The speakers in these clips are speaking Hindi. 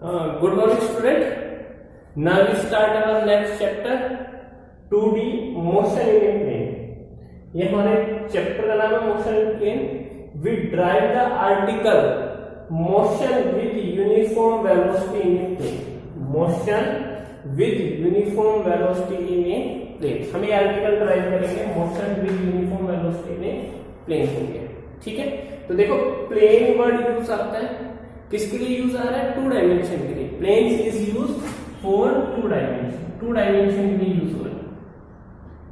Good morning student. Now we start our next chapter 2D motion in a plane. ये हमारे चैप्टर का नाम है motion in plane. We drive the article motion with uniform velocity in a plane. Motion with uniform velocity in a plane. हम ये आर्टिकल ड्राइव करेंगे motion with uniform velocity in a plane के लिए. ठीक है. तो देखो प्लेन वर्ड यूज आता है किसके लिए यूज आ रहा है? टू डायमेंशन के लिए. Planes is use for two dimension. Two dimension के लिए यूज हो रहा है.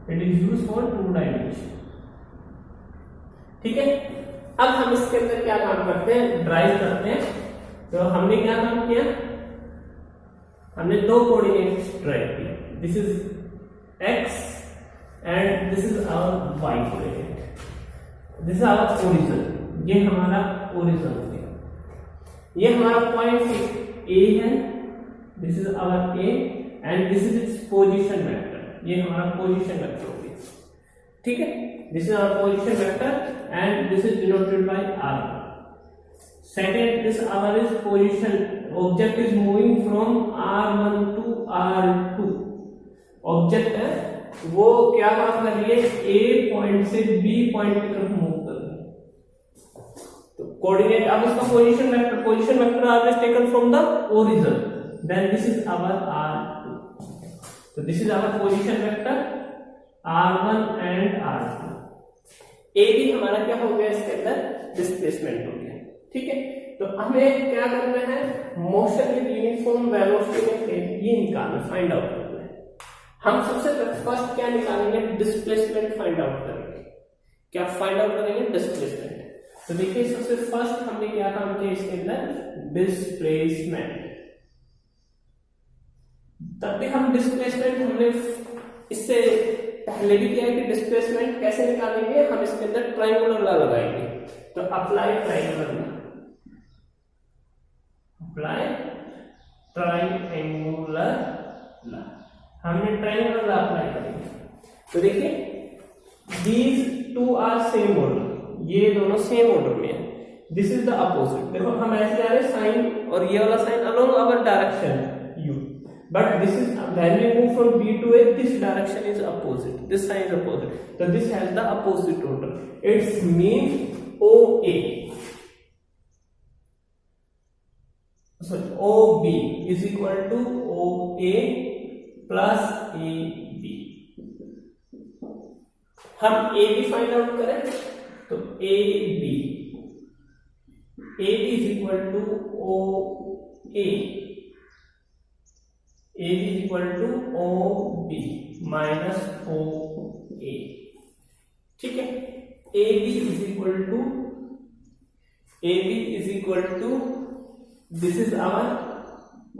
It is use for two dimension. ठीक है. अब हम इसके अंदर क्या काम करते हैं? ड्राइव करते हैं. तो हमने क्या काम किया? हमने दो कोऑर्डिनेट्स ड्राइव किए. This is X and this is our Y coordinate. This is our origin. ये हमारा ओरिजिन हो गया. ये हमारा पॉइंट ए है. This is our A and this is its position vector. ये हमारा पोजीशन वेक्टर हो गया. ठीक है. This is our position vector and this is denoted by R. Second this our is position. Object is moving from r1 to r2. Object है वो क्या काम कर रही है? ए पॉइंट से बी पॉइंट की तरफ मूव कर रही है. तो कोऑर्डिनेट अब इसका position vector R is taken from the origin. Then this is our r2. तो this is our position vector r1 and r2. A भी हमारा क्या हो गया? इसके अंदर डिस्प्लेसमेंट हो गया. ठीक है. तो हमें क्या करना है? मोशन विद यूनिफॉर्म वेलोसिटी ये निकालना, फाइंड आउट करना है. हम सबसे फर्स्ट क्या निकालेंगे? डिस्प्लेसमेंट फाइंड आउट करेंगे. क्या फाइंड आउट करेंगे? डिस्प्लेसमेंट. तो देखिए सबसे फर्स्ट हमने क्या काम किया इसके अंदर? डिस्प्लेसमेंट. तब भी हम डिस्प्लेसमेंट हमने इससे पहले भी किया है कि डिस्प्लेसमेंट कैसे निकालेंगे? हम इसके अंदर ट्रायंगुलर लॉ लगाएंगे. तो apply triangular law. Apply triangular law. हमने ट्रायंगुलर लॉ अप्लाई करेंगे. तो देखिए these two are same order. ये दोनों सेम ऑर्डर में है. This is the opposite. देखो हम ऐसे जा रहे हैं साइन और ये वाला sign along our direction u. But this is when we move from b to a, this direction is opposite. This sign is opposite. तो this has the opposite order. It's mean OA. So OB is equal to OA plus AB. हम AB फाइंड आउट करें तो AB is equal to OA. AB is equal to OB minus OA. ठीक है. AB is equal to this is our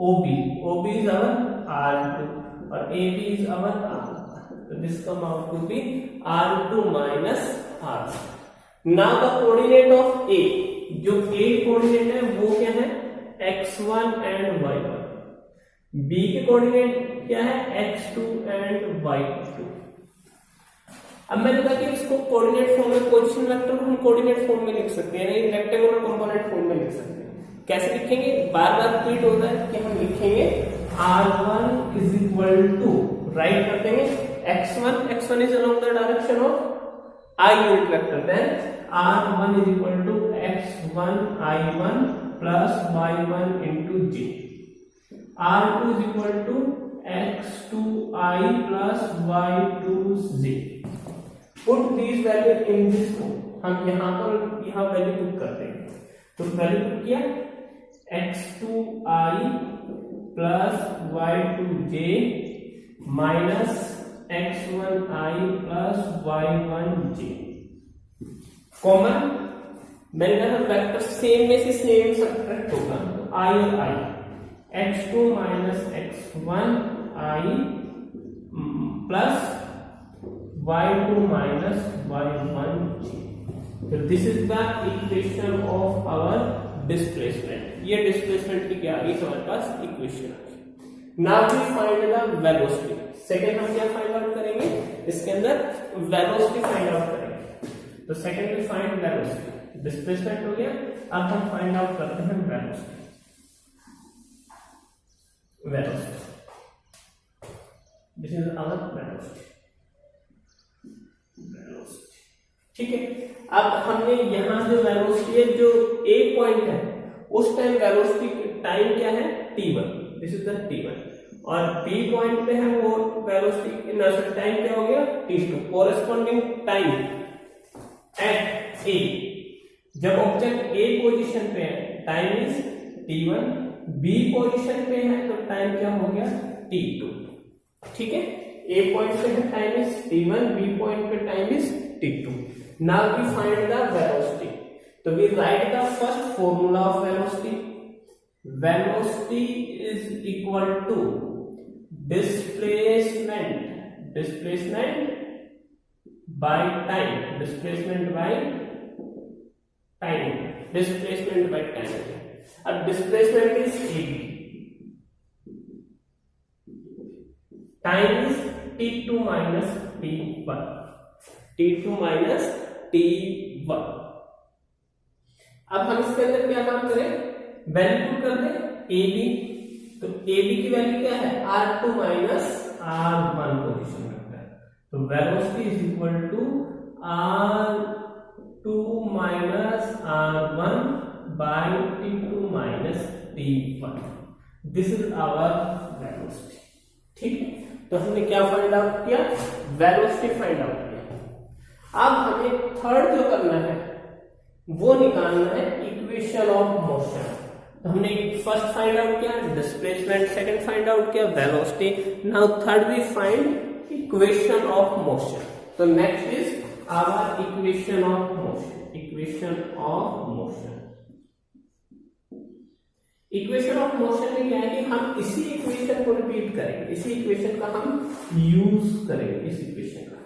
OB. OB is our R2 और AB is our R1. So this come out to be R2 minus R1. Now the coordinate of A, जो A कोऑर्डिनेट है वो क्या है? x1 and y1. B के कोऑर्डिनेट क्या है? x2 and y2. अब मैंने कहा कि इसको कोऑर्डिनेट फॉर्म में, पोजीशन वेक्टर को हम कोऑर्डिनेट फॉर्म में लिख सकते हैं, यानी रेक्टेंगुलर कंपोनेंट फॉर्म में लिख सकते हैं. कैसे लिखेंगे? बार बार रिपीट होता है कि हम लिखेंगे r1 is equal to, right कर देंगे x1 is along the direction of I unit vector. Then r1 is equal to x1 I1 plus y1 into j. r2 is equal to x2 I plus y2 j. Put these value in this form. हम यहां वैल्यू पुट करते हैं. तो वैल्यू पुट किया x2i plus y2j minus x1i plus y1j. Common मैंने कहा वेक्टर सेम में से सेम सब्ट्रैक्ट होगा. तो i और i, x2 minus x1i plus y2 minus y1j. So this is the equation of our displacement. ये displacement की क्या आ गई? हमारे पास equation आ गई. Now we find the velocity. Second हम क्या find out करेंगे? इसके अंदर velocity find out करेंगे. तो second we find velocity. Displacement हो गया. अब हम find out करते हैं velocity. Velocity, this is our velocity. ठीक है, अब हमने यहाँ जो वेलोसिटी है, जो ए पॉइंट है, उस टाइम वेलोसिटी टाइम क्या है, t1, this is the t1, और बी पॉइंट पे है वो वेलोसिटी टाइम क्या हो गया, t2। कोरेस्पॉन्डिंग टाइम एट ए, जब ऑब्जेक्ट ए पोजीशन पे है time is t1, B position पे है तो टाइम क्या हो गया, t2। ठीक है, ए पॉइंट पे है time is t1, B point पे time is t2। Now we find the velocity, तो we write the first formula of velocity. Velocity is equal to displacement by time, displacement by time. अब displacement is ab, time is t2 minus t1, अब हम इसके अंदर क्या काम करें, वैल्यू पुट कर दें ab, तो ab की वैल्यू क्या है, r2 minus r1 पोजीशन रखता है, तो velocity is equal to r2 minus r1 by t2 minus t1, this is our velocity. ठीक है, तो हमने क्या फाइंड आउट किया, वेलोसिटी फाइंड आउट किया। अब हमें थर्ड जो करना है वो निकालना है इक्वेशन ऑफ मोशन। तो हमने फर्स्ट फाइंड आउट किया डिस्प्लेसमेंट, सेकंड फाइंड आउट किया velocity, now third we find equation of motion. तो next is our equation of motion. Equation of motion में क्या है कि हम इसी इक्वेशन को रिपीट करेंगे, इसी इक्वेशन का हम यूज करेंगे, इस इक्वेशन का।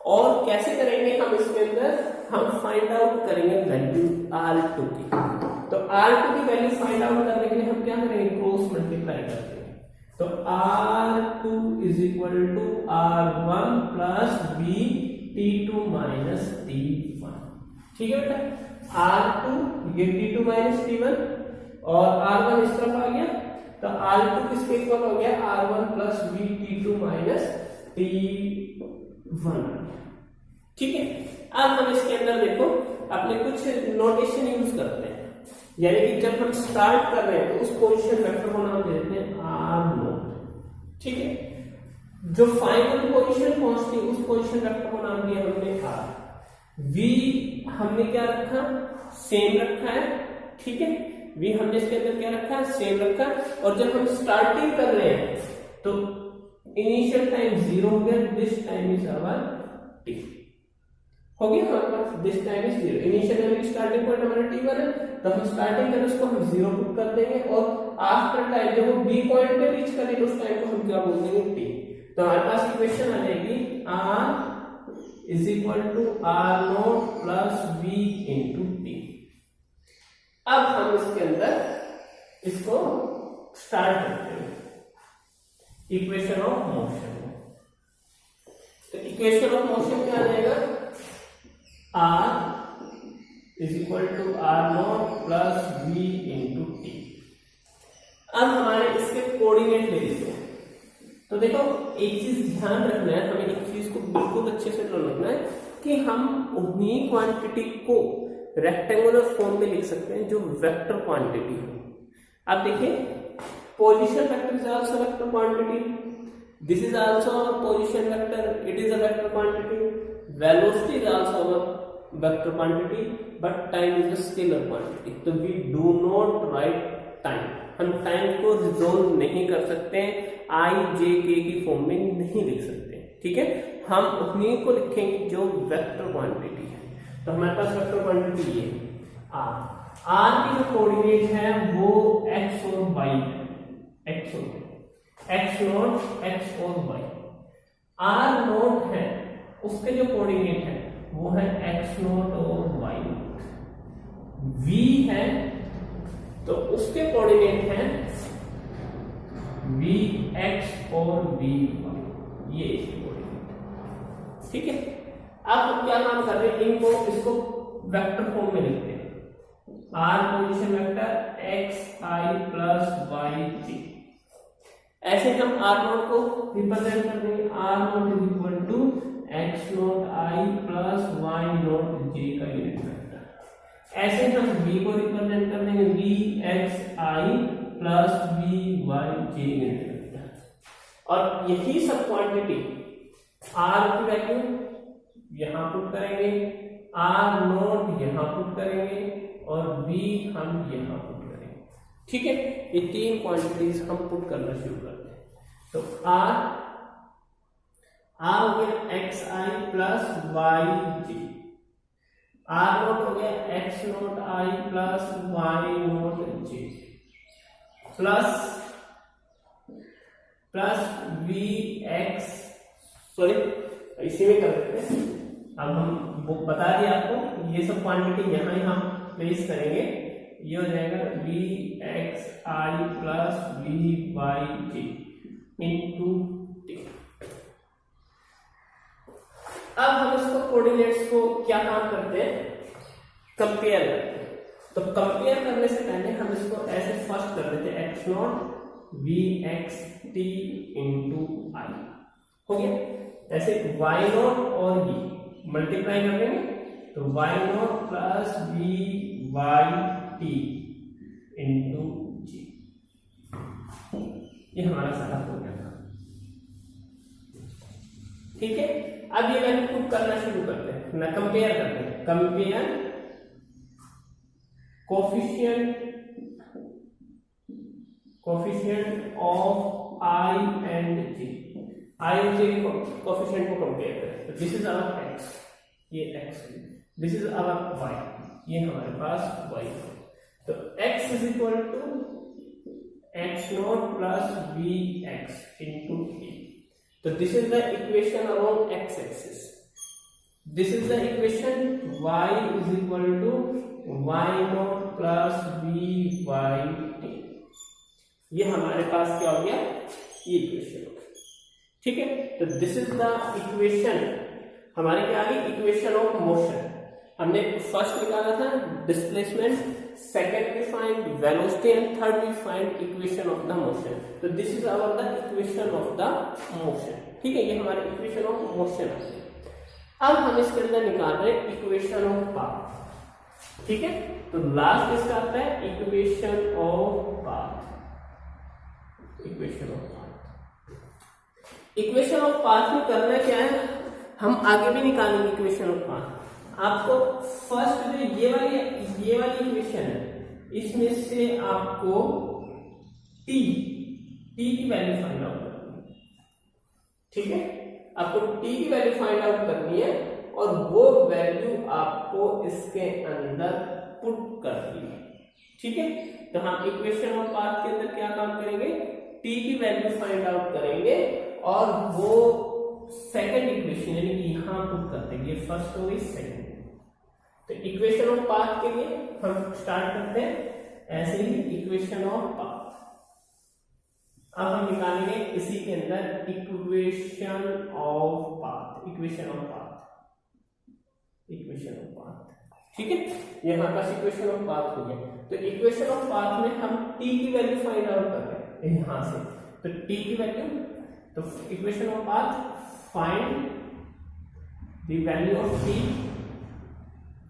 और कैसे करेंगे हम, इसके अंदर हम फाइंड आउट करेंगे वैल्यू r2 की। तो r2 की वैल्यू फाइंड आउट करने के लिए हम क्या करेंगे, क्रॉस मल्टीप्लाई करते हैं। तो r2 is equal to r1 plus b t2 minus t1। ठीक है बेटा, r2 ये t2 माइनस t1 और r1 इस तरफ आ गया, तो r2 किसके इक्वल हो गया, r1 plus b t2 minus t1। ठीक है, अब हम इसके अंदर देखो अपने कुछ नोटेशन यूज करते हैं, यानी कि जब हम स्टार्ट कर रहे हैं तो उस पोजीशन वेक्टर को नाम देते हैं r0। ठीक है, जो फाइनल पोजीशन पहुंचती है उस पोजीशन वेक्टर को नाम दिया हमने r। v हमने क्या रखा, सेम रखा है। ठीक है, v हमने इसके अंदर क्या रखा है, सेम रखा। और जब हम स्टार्टिंग कर रहे हैं तो इनिशियल टाइम 0 हो गया, this time is our t हो गया हमारे पास, this time is 0। Initial time starting point हमारा t1 है, तो हम स्टार्टिंग करें उसको हम 0 पुट कर देंगे, और आफ्टर टाइम जब वो b पॉइंट पे रीच करेंगे उस टाइम को हम क्या बोल देंगे, t। तो हमारे पास इक्वेशन आ जाएगी r is equal to r0 plus b into t। अब हम इसके अंदर इसको स्टार्ट करते हैं इक्वेशन ऑफ मोशन। तो इक्वेशन ऑफ मोशन क्या आ जाएगा, r is equal to r0 plus b into t। अब हमारे इसके कोऑर्डिनेट ले लेते हैं। तो देखो एक चीज ध्यान रखना है, हमें एक चीज को बिल्कुल अच्छे से रखना है कि हम उतनी क्वांटिटी को रेक्टेंगुलर फॉर्म में लिख सकते हैं जो वेक्टर क्वांटिटी हो। अब देखिए position vector is also vector quantity, this is also position vector, it is a vector quantity, velocity is also a vector quantity, but time is a scalar quantity. तो we do not write time, हम टाइम को रिजोल्व नहीं कर सकते, i j k की फॉर्म में नहीं लिख सकते। ठीक है, हम उतनी को लिखेंगे जो वेक्टर क्वांटिटी है। तो हमारे पास वेक्टर क्वांटिटी ये r की जो कोऑर्डिनेट है वो x और y है, x नोट x और y। r नोट है उसके जो कोऑर्डिनेट है वो है x नोट और y नोट। v है तो उसके कोऑर्डिनेट है vx और vy, ये कोऑर्डिनेट। ठीक है, अब हम क्या काम कर रहे हैं, इनको इसको वेक्टर फॉर्म में लिखते हैं। r position vector xi plus yj, ऐसे हम आर नॉट को रिप्रेजेंट कर देंगे, R naught is equal to x naught I plus Y naught J का यूनिट वेक्टर। ऐसे हम बी को रिप्रेजेंट कर देंगे B x i plus B Y J unit vector. और यही सब क्वांटिटी आर की वैल्यू यहां पुट करेंगे, आर नॉट यहां पुट करेंगे और बी हम यहां पुट करेंगे। ठीक है, ये तीन क्वांटिटीज हम पुट करना शुरू करते हैं। तो आर हो गया x i plus y j, r naught हो गया x naught I plus Y naught j plus we x, sorry इसी में कर देते हैं। अब हम वो बता दिया आपको, ये सब क्वांटिटी यहाँ ही हम प्लेस करेंगे, ये हो जाएगा v x i plus we y j into t. अब हम इसको कोऑर्डिनेट्स को क्या काम करते हैं, कंपेयर करते हैं। तो कंपेयर करने से पहले हम इसको ऐसे फर्स्ट कर देते हैं X naught V X T into I, हो गया। ऐसे वाई नॉट और ये मल्टीप्लाई कर देंगे तो Y naught plus we Y T into G, ये हमारा सारा हो गया था। ठीक है, अब ये वैल्यू पुट करना शुरू करते हैं, ना कंपेयर करते हैं। Compare coefficient of I and J, I और जे कोफिशिएंट को कंपेयर करें। तो दिस इज आवर एक्स, ये X, this is our Y, ये हमारे पास वाई है। तो x is equal to x naught plus we X into T. तो this is the equation around X axis, this is the equation y is equal to Y naught plus we Y T. ये हमारे पास क्या हो गया, ये इक्वेशन हो गया। ठीक है, तो दिस इज द इक्वेशन हमारे क्या आ गई, इक्वेशन ऑफ मोशन। हमने फर्स्ट निकाला था displacement, second we find velocity and third we find equation of the motion. तो this is our the equation of the motion. ठीक है, ये हमारे इक्वेशन ऑफ मोशन है। अब हम इसके अंदर निकाल रहे हैं इक्वेशन ऑफ पाथ। ठीक है, तो लास्ट इसका आता है equation of path. Equation of path, equation of path में करना क्या है, हम आगे भी निकालेंगे इक्वेशन ऑफ पाथ। आपको फर्स्ट जो ये वाली इक्वेशन है, इसमें से आपको t की वैल्यू फाइंड आउट करनी है। ठीक है, आपको t की वैल्यू फाइंड आउट करनी है और वो वैल्यू आपको इसके अंदर पुट करनी है। ठीक है, तो हम इक्वेशन ऑफ पाथ के अंदर क्या काम करेंगे, t की वैल्यू फाइंड आउट करेंगे और वो सेकंड इक्वेशन यानी कि यहां पुट कर देंगे। फर्स्ट हो गई, सेकंड। तो इक्वेशन ऑफ पाथ के लिए हम स्टार्ट करते हैं ऐसे ही, इक्वेशन ऑफ पाथ। अब हम निकालेंगे इसी के अंदर equation of path, equation of path, equation of path. ठीक है, ये हमारे पास इक्वेशन ऑफ पाथ हो गया। तो इक्वेशन ऑफ पाथ में हम t की वैल्यू फाइंड आउट कर रहे हैं यहां से। तो t की वैल्यू, तो equation of path, find the value of t,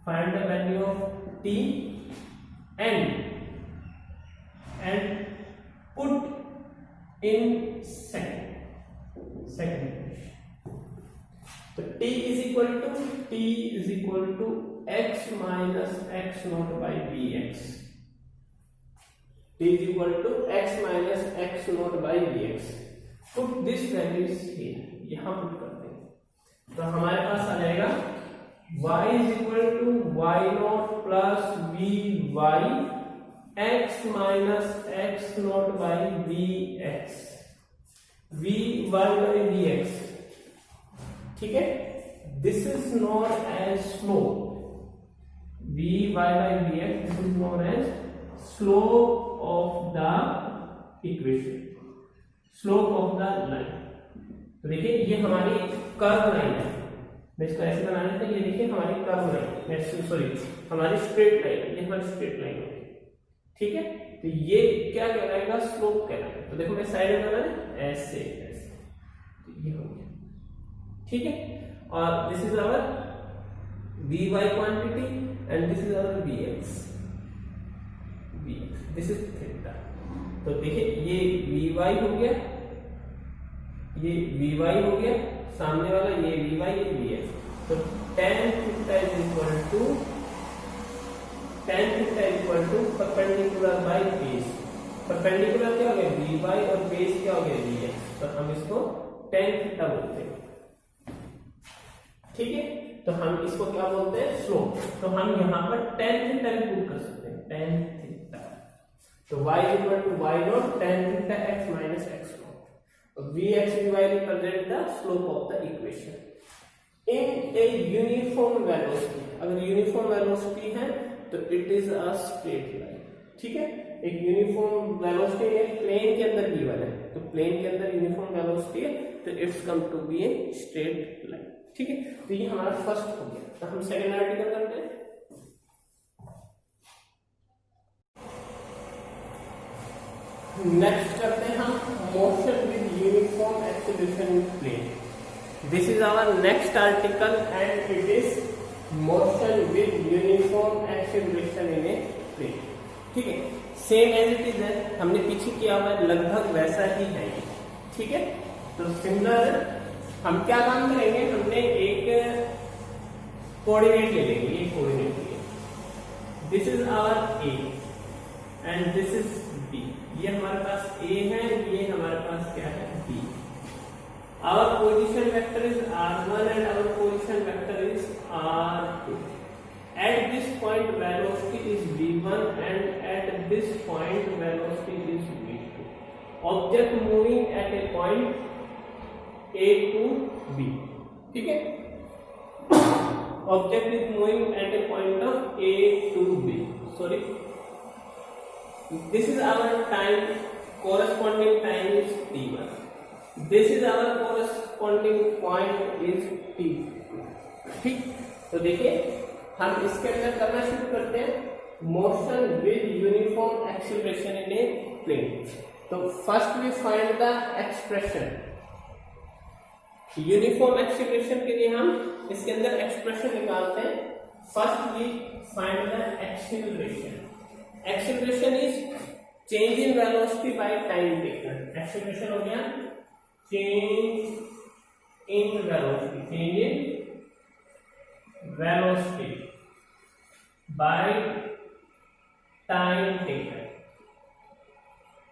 find the value of t and put in second equation. So t is equal to x minus x naught by bx. T is equal to x minus x naught by bx. Put this values here, यहाँ put कर देंगे तो हमारे पास आ जाएगा y is equal to y naught plus vy x minus x naught by vx, vy by vx। ठीक है, this is known as slope, vy by vx, this is known as slope of the equation, slope of the line। तो देखिए ये हमारी कर्व लाइन है, मैं इसको ऐसे बना लेता हूं। ये देखिए हमारी कर्व लाइन, सॉरी हमारी स्ट्रेट लाइन, ये हमारी स्ट्रेट लाइन है। ठीक है, तो ये क्या कहलाएगा, स्लोप कहलाएगा। तो देखो मैं साइड में बना ऐसे ऐसे, तो ये हो गया, ठीक है। और this is our vy quantity and this is our vx, this is theta. तो देखिए ये vy हो गया, ये vy हो गया, सामने वाला ये vy, ये vx। तो tan theta is equal to perpendicular by base. Perpendicular क्या हो गया, vy, और बेस क्या हो गया, vx। तो हम इसको tan थीटा बोलते हैं, ठीक है। तो हम इसको क्या बोलते हैं, स्लोप। तो हम यहाँ पर tan थीटा भी पुट कर सकते हैं, tan थीटा। तो y equal to y naught tan theta x minus x naught. vx vy represent the slope of the equation in a uniform velocity. अगर यूनिफॉर्म वेलोसिटी है तो it is a straight line, ठीक है। एक यूनिफॉर्म वेलोसिटी एक प्लेन के अंदर गिवन है, तो प्लेन के अंदर यूनिफॉर्म वेलोसिटी है, तो it's come to be a straight line, ठीक है। तो ये हमारा फर्स्ट हो गया। तो हम सेकेंड आर्टिकल करते हैं। नेक्स्ट करते हैं हम motion with uniform acceleration in plane. This is our next article and it is motion with uniform acceleration in a plane, ठीक है। सेम एज इट इज है, हमने पीछे किया हुआ लगभग वैसा ही है ये, ठीक है। तो सिमिलर हम क्या काम करेंगे, हमने एक कोऑर्डिनेट ले लेंगे, ये कोऑर्डिनेट लिए, this is our A and this is B. ये हमारे पास ए है, ये हमारे पास क्या है, B. Our position vector is r1 and our position vector is r2। At this point velocity is v1 and at this point velocity is v2। Object moving at a point A to B, ठीक है। Object is moving at a point of A to B, sorry. This is our time, corresponding time is t1। This is our corresponding point is t2, ठीक। तो देखिए हम इसके अंदर करना शुरू करते हैं, motion with uniform acceleration in a plane. तो first we find the expression. Uniform acceleration के लिए हम इसके अंदर एक्सप्रेशन निकालते हैं। First we find the acceleration. Acceleration is change in velocity by time taken. Acceleration हो गया change in velocity, change in velocity by time taken.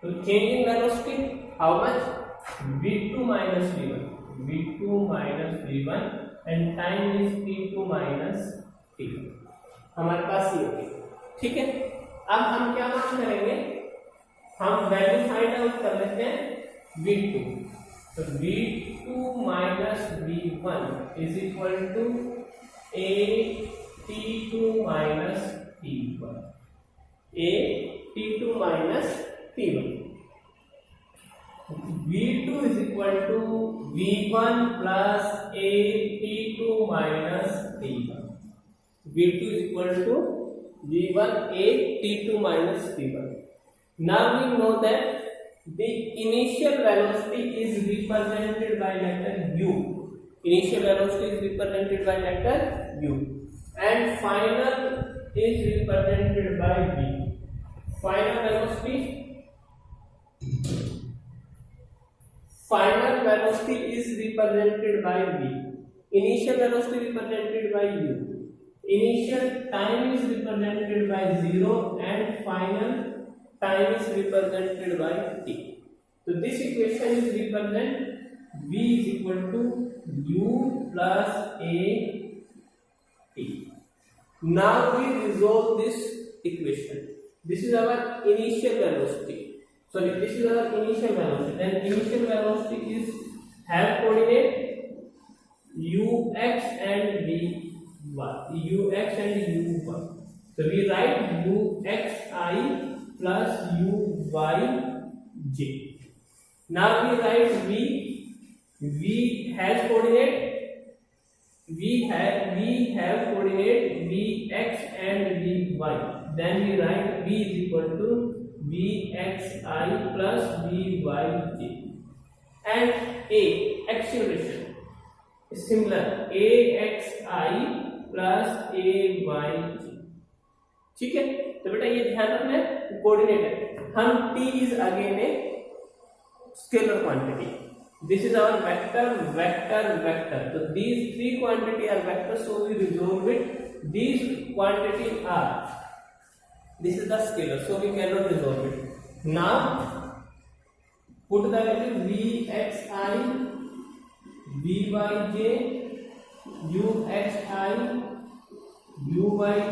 तो change in velocity how much, v2 minus v1, v2 minus v1 and time is t2 minus t1। हमारे पास ये हो गया, ठीक है। अब हम क्या मान करेंगे, हम वैल्यू फाइंड आउट कर लेते हैं v2। तो v2 minus v1 is equal to a t2 minus t1, a t2 minus t1। v2 is equal to v1 plus a t2 minus t1। v2 is equal to v1 a t2 minus t1। Now we know that the initial velocity is represented by letter u। Initial velocity is represented by letter u and final is represented by v। Final velocity is represented by v, initial velocity represented by u, initial time is represented by 0 and final time is represented by t। So this equation is represent v is equal to u plus a t। Now we resolve this equation. This is our initial velocity, sorry, this is our initial velocity, then initial velocity is have coordinate ux and vy, ux and u1। So we write uxi plus uyj। Now we write v has coordinate, we have coordinate vx and vy, then we write v is equal to vxi plus vyj, and a acceleration is similar axi plus ayj। ठीक है, तो बेटा ये ध्यान रखना है कोऑर्डिनेट है, हम t is again a scalar quantity, this is our vector vector vector, so these three quantity are vectors, so we resolve it, these quantity are, this is the scalar, so we cannot resolve it। now put the value vxi vyj uxi uyj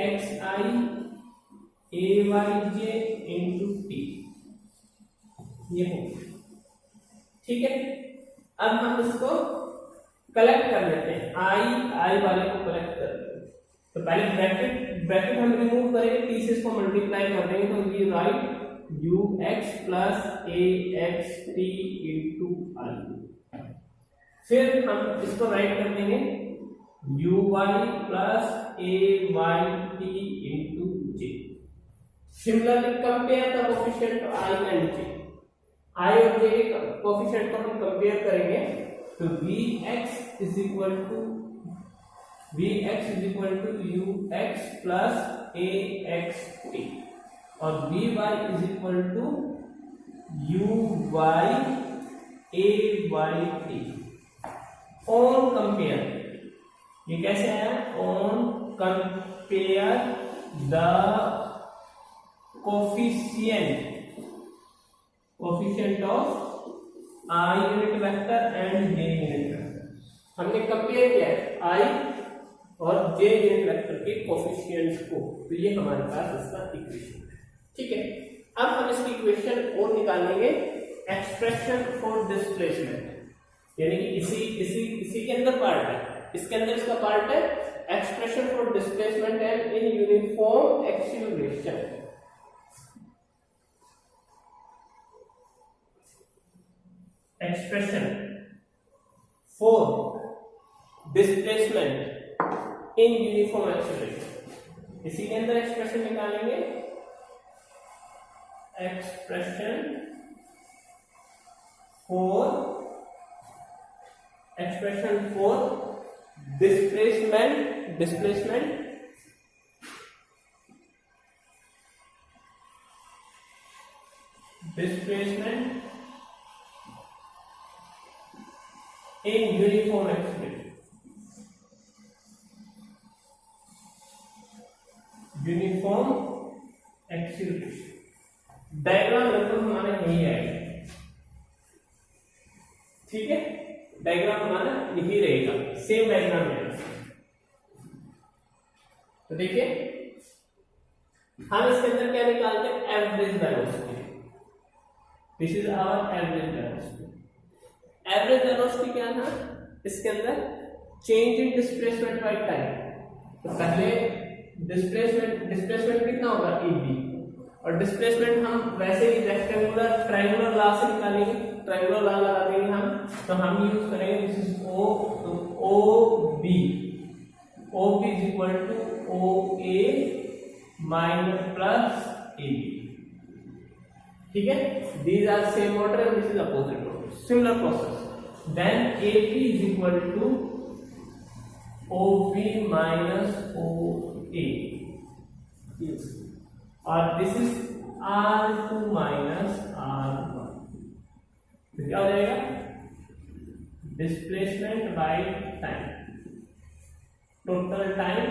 axi ayj into t, ये हो, ठीक है। अब हम इसको कलेक्ट कर लेते हैं, आई वाले को कलेक्ट कर लेते हैं। तो पहले ब्रैकेट हम रिमूव करेंगे, टी से इसको मल्टीप्लाई कर देंगे, तो we write ux plus axt into I, फिर हम इसको राइट कर देंगे uy plus ayt into j। Similarly compare the coefficient i and j, i और j के कोएफिशिएंट को हम कंपेयर करेंगे, तो vx is equal to ux plus axt और vy is equal to uy ayt। On compare, ये कैसे आया, on compare the coefficient of i unit vector and j unit vector, हमने कंपेयर किया है i और j यूनिट वेक्टर के कोफिशिएंट्स को, तो ये हमारे पास इसका इक्वेशन है। ठीक है, अब हम इसकी इक्वेशन और निकालेंगे एक्सप्रेशन फॉर डिस्प्लेसमेंट, यानी कि इसी के अंदर पार्ट है, इसके अंदर इसका पार्ट है expression for displacement and in uniform acceleration. Expression for displacement in uniform acceleration, इसी के अंदर एक्सप्रेशन निकालेंगे, expression for displacement in uniform acceleration, diagram लगभग हमारा यही आएगा। ठीक है, डायग्राम हमारा यही रहेगा, सेम डायग्राम रहेगा। तो देखिए हम इसके अंदर क्या निकालते हैं, average velocity, this is our average velocity. Average velocity क्या था, इसके अंदर change in displacement by time, तो पहले डिस्प्लेसमेंट कितना होगा ab, और डिस्प्लेसमेंट हम वैसे ही रेक्टेंगुलर ट्रायंगुलर लॉ से निकालेंगे, ट्रायंगुलर लॉ लगा देंगे हम, तो हम यूज करेंगे दिस इज o, तो OB is equal to OA minus plus AB। ठीक है, these are same order and this is opposite order, similar process, then AP is equal to OB minus OA, yes, और this is R2 minus R1, तो क्या हो जाएगा, displacement by time, total time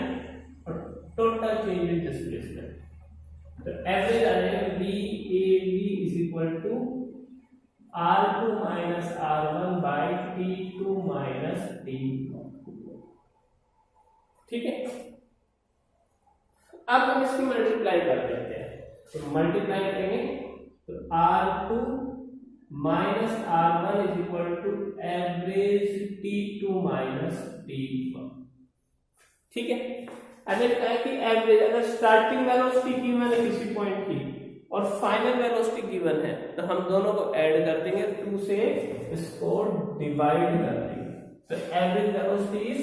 और टोटल चेंज इन डिस्प्लेसमेंट, तो एवरेज आ जाएगा VAB is equal to R2 minus R1 by T2 minus T1। ठीक है, अब हम इसकी मल्टीप्लाई कर देते हैं, तो मल्टीप्लाई करेंगे तो R2 minus R1 is equal to average T2 minus T1। ठीक है, अगर कहा कि एवरेज, अगर स्टार्टिंग वेलोसिटी गिवन है किसी पॉइंट की और फाइनल वेलोसिटी गिवन है, तो हम दोनों को ऐड कर देंगे, 2 से इसको डिवाइड कर देंगे, तो average velocity is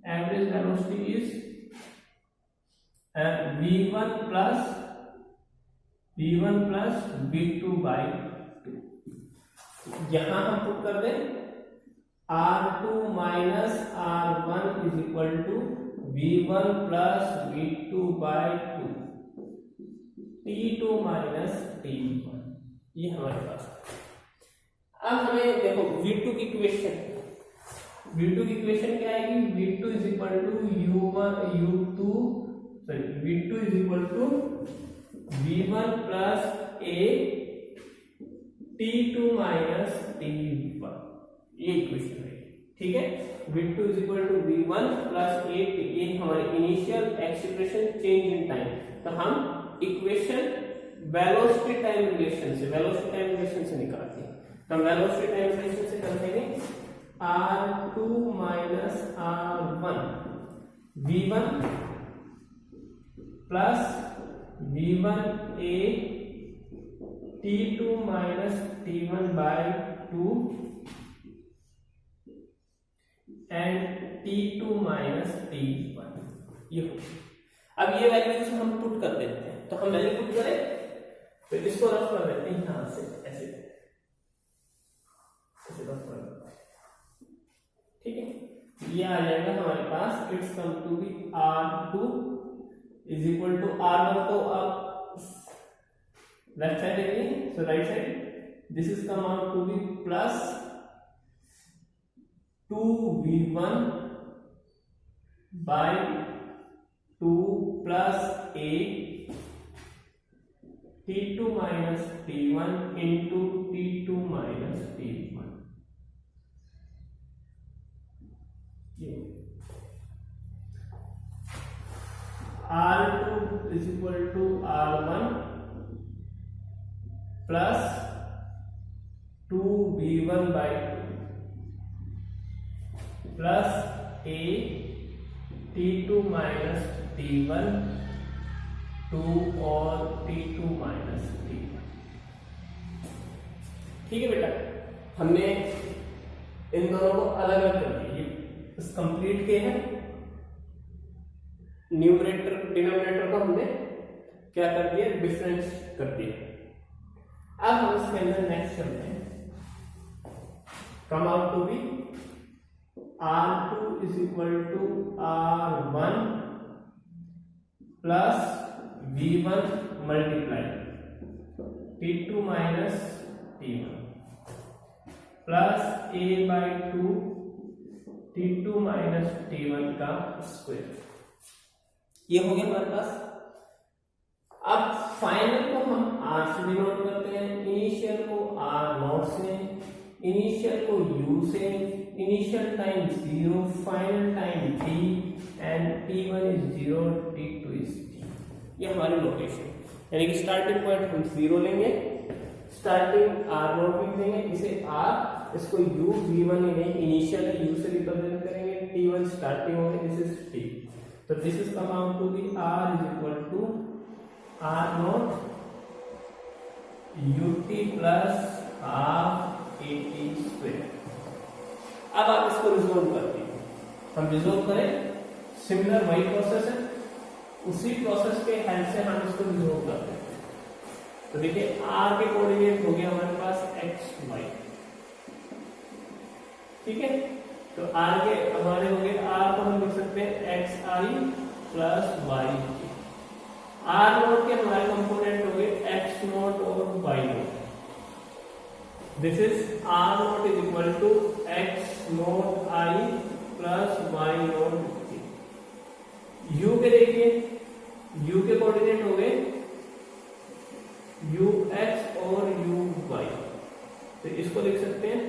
average velocity is v1 plus v2 by 2। यहां हम पुट कर दें r2 minus r1 is equal to v1 plus v2 by 2, t2 minus t1, ये हमारे पास। अब हमें देखो v2 की इक्वेशन क्या आएगी, v2 is equal to v2 is equal to v1 plus a t2 minus t1, ये इक्वेशन है, ठीक है। v2 is equal to v1 plus a, ये हमारी initial expression change in time. तो हम इक्वेशन वेलोसिटी टाइम रिलेशन से निकालते हैं। तो हम वेलोसिटी टाइम रिलेशन से कर देंगे r2 minus r1 v1 plus v1a t2 minus t1 by 2 and t2 minus t1, ये अब ये वैल्यूज हम पुट कर देते हैं। तो हम वैल्यू पुट करें तो इसको रफ कर देते हैं यहां से, ऐसे रफ कर देते हैं, ठीक है। ये आ जाएगा हमारे पास, it's come to be r2 is equal to r1 को अब लेफ्ट साइड लेंगे, so right side, this is come out to be plus 2v1 by 2 plus a t2 minus t1 into t2 minus t1, r2 is equal to r1 plus 2v1 by 2 plus a t2 minus t1 2 और t2 माइनस t1, ठीक है बेटा। हमने इन दोनों को अलग अलग कर दिया, इस कंप्लीट के हैं, न्यूमरेटर डिनोमिनेटर को हमने क्या कर दिया, डिफरेंस कर दिया। अब हम इसके अंदर नेक्स्ट चलते हैं, come out to be r2 is equal to r1 plus v1 multiply t2 minus t1 plus a by 2 t2 minus t1 का स्क्वायर, ये हो गया हमारे पास। अब फाइनल को हम r से डिनोट करते हैं, इनिशियल को r0 से, इनिशियल को u से, initial time 0, final time t and t1 is 0, t2 is t, ये हमारी लोकेशन, यानी कि स्टार्टिंग पॉइंट हम 0 लेंगे, स्टार्टिंग r0 लिख देंगे, इसे r, इसको u, v1 इनिशियल है, u से रिप्रेजेंट करेंगे, t1 स्टार्टिंग होगा, दिस इज t। तो this is come out to be r is equal to r0 ut plus half at square. अब आप इसको रिजोल्व करते हैं, हम रिजोल्व करें, सिमिलर वही प्रोसेस है, उसी प्रोसेस के हेल्प से हम इसको रिजोल्व करते हैं। तो देखिए r के कोऑर्डिनेट हो गया हमारे पास x y, ठीक है। तो r के हमारे हो गए, r को हम लिख सकते हैं xi plus y, r naught के हमारे कंपोनेंट हो गए x नोट और y naught, this is r naught is equal to x naught i plus y naught j। u के देखिए, u के कोऑर्डिनेट हो गए ux और uy, तो इसको लिख सकते हैं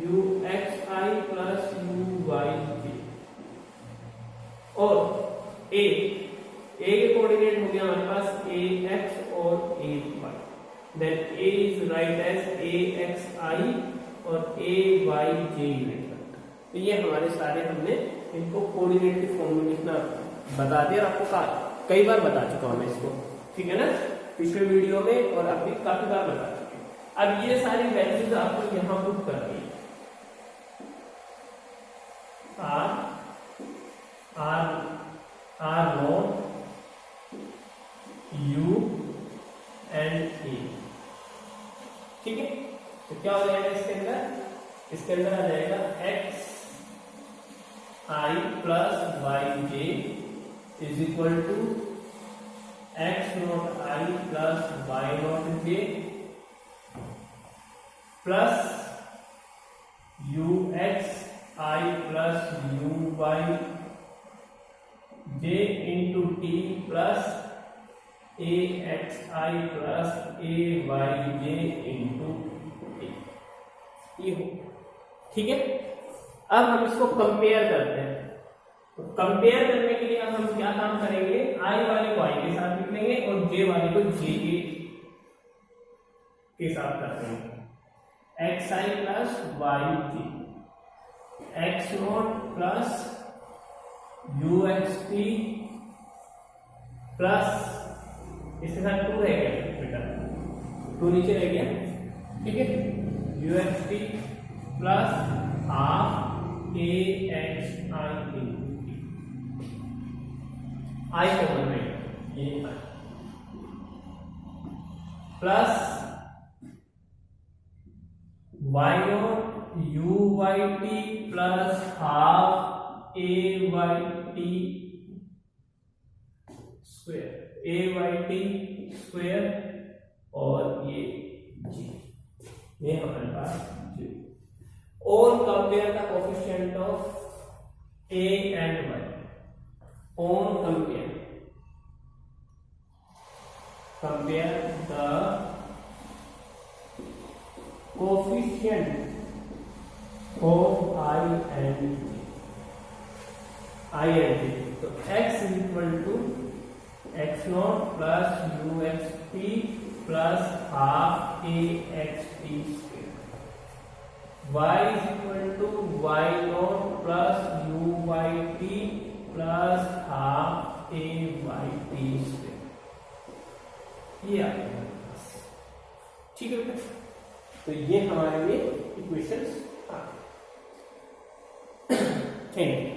uxi प्लस uyj, और a के कोऑर्डिनेट हो गया हमारे पास ax और ay, then a is write as axi और ayj यूनिट। तो ये हमारे सारे, हमने इनको कोऑर्डिनेट के फॉर्म में लिखना बता दिया, आपको कई बार बता चुका हूं मैं इसको, ठीक है ना, पिछले वीडियो में और अभी काफी बार बता चुके। अब ये सारी वैल्यूज आपको यहाँ पुट करनी है, r R naught U and A. ठीक है, तो क्या हो जाएगा इसके अंदर? इसके अंदर आ जाएगा x i plus y j is equal to x naught I plus Y naught j plus you x i plus u y j into t plus a x i plus a y j into t. ये हो, ठीक है। अब हम इसको कंपेयर करते हैं। तो कंपेयर करने के लिए अब हम क्या काम करेंगे? आई वाले को आई के साथ लिख लेंगे और जे वाले को जे के साथ कर देंगे। X i plus y j x naught plus you x T plus इसके साथ 2 रह गया बेटा, 2 नीचे रह गया। ठीक है, U x T plus half A x I I common रहेगा ये plus Y naught U Y T plus half A Y T square A Y T square और ये हमारे पास जी। और compare the coefficient of A and Y. On compare the coefficient of I and J. तो x is equal to x naught plus you x T plus half A X T square, y is equal to Y naught plus u Y T plus half A Y T square. ये आ गया हमारे पास। ठीक है बेटा, तो ये हमारे लिए इक्वेशंस आ गए। Thank you.